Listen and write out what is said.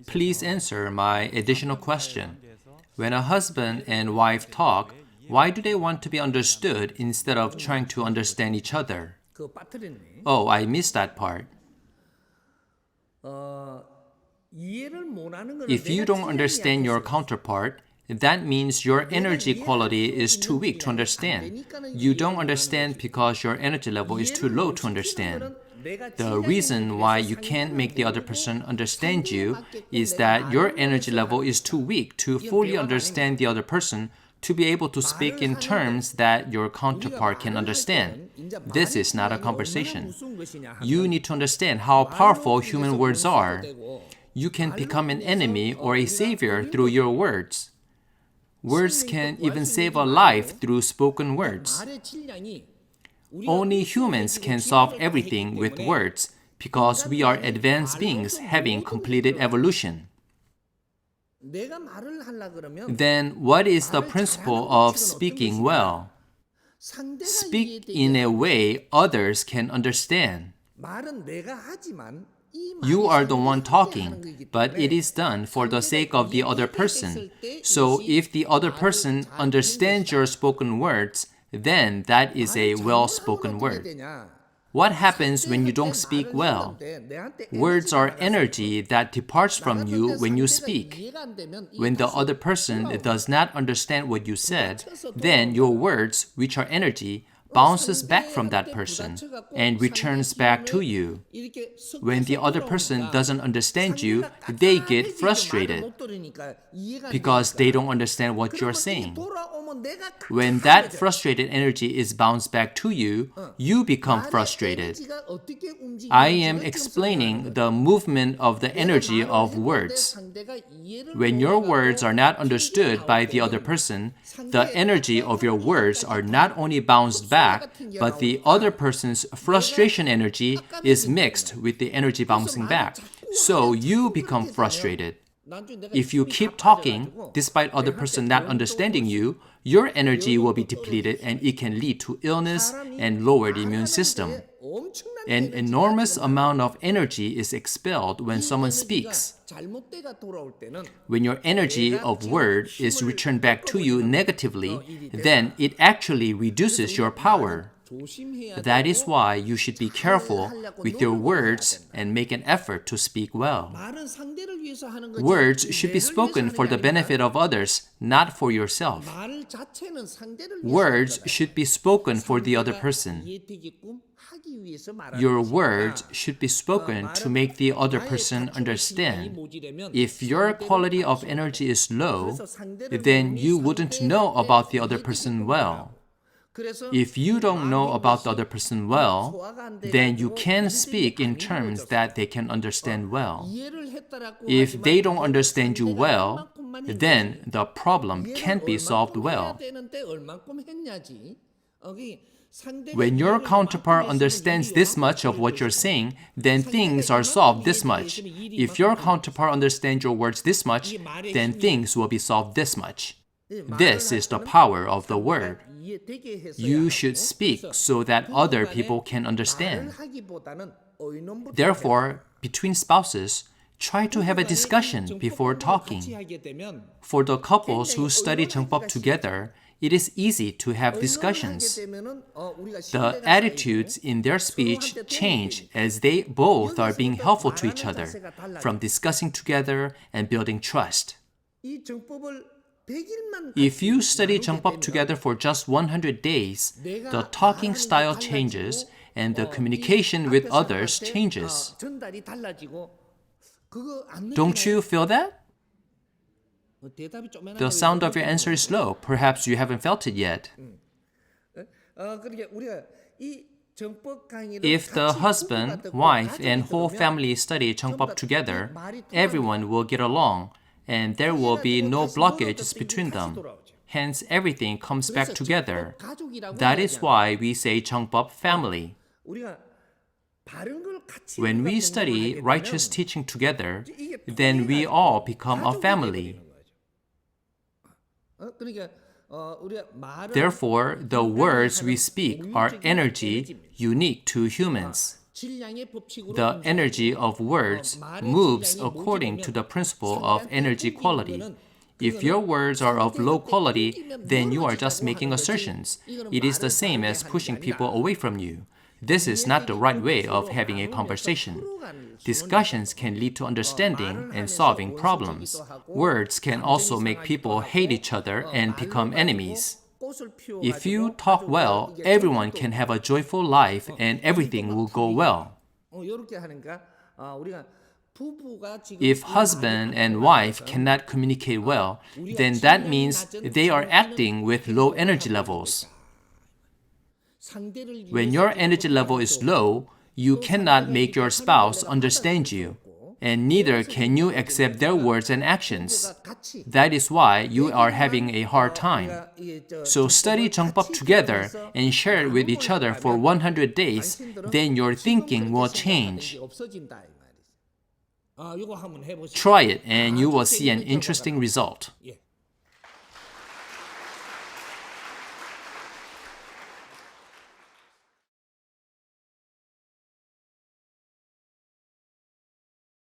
Please answer my additional question. When a husband and wife talk, why do they want to be understood instead of trying to understand each other? 그거 빠뜨렸네. Oh, I missed that part. 이해를 못하는 거는 If you 내가 don't understand your counterpart, that means your energy quality is too weak to understand. You don't understand because your energy level is too low to understand. The reason why you can't make the other person understand you is that your energy level is too weak to fully understand the other person to be able to speak in terms that your counterpart can understand. This is not a conversation. You need to understand how powerful human words are. You can become an enemy or a savior through your words. Words can even save a life through spoken words. Only humans can solve everything with words because we are advanced beings having completed evolution. Then what is the principle of speaking well? Speak in a way others can understand. You are the one talking, but it is done for the sake of the other person. So if the other person understands your spoken words, then that is a well-spoken word. What happens when you don't speak well? Words are energy that departs from you when you speak. When the other person does not understand what you said, then your words, which are energy, bounces back from that person and returns back to you. When the other person doesn't understand you, they get frustrated because they don't understand what you're saying. When that frustrated energy is bounced back to you, you become frustrated. I am explaining the movement of the energy of words. When your words are not understood by the other person, the energy of your words are not only bounced back, but the other person's frustration energy is mixed with the energy bouncing back. So you become frustrated. If you keep talking, despite other person not understanding you, your energy will be depleted and it can lead to illness and lowered immune system. An enormous amount of energy is expelled when someone speaks. When your energy of word is returned back to you negatively, then it actually reduces your power. That is why you should be careful with your words and make an effort to speak well. Words should be spoken for the benefit of others, not for yourself. Words should be spoken for the other person. Your words should be spoken to make the other person understand. If your quality of energy is low, then you wouldn't know about the other person well. If you don't know about the other person well, then you can speak in terms that they can understand well. If they don't understand you well, then the problem can't be solved well. When your counterpart understands this much of what you're saying, then things are solved this much. If your counterpart understands your words this much, then things will be solved this much. This is the power of the word. You should speak so that other people can understand. Therefore, between spouses, try to have a discussion before talking. For the couples who study 정법 together, it is easy to have discussions. The attitudes in their speech change as they both are being helpful to each other, from discussing together and building trust. If you study 정법 together for just 100 days, the talking style changes and the communication with others changes. Don't you feel that? The sound of your answer is low. Perhaps you haven't felt it yet. If the husband, wife, and whole family study 정법 together, everyone will get along, and there will be no blockages between them. Hence, everything comes back together. That is why we say 정법 family. When we study righteous teaching together, then we all become a family. Therefore, the words we speak are energy unique to humans. The energy of words moves according to the principle of energy equality. If your words are of low quality, then you are just making assertions. It is the same as pushing people away from you. This is not the right way of having a conversation. Discussions can lead to understanding and solving problems. Words can also make people hate each other and become enemies. If you talk well, everyone can have a joyful life and everything will go well. If husband and wife cannot communicate well, then that means they are acting with low energy levels. When your energy level is low, you cannot make your spouse understand you, and neither can you accept their words and actions. That is why you are having a hard time. So study 정법 together and share it with each other for 100 days, then your thinking will change. Try it and you will see an interesting result.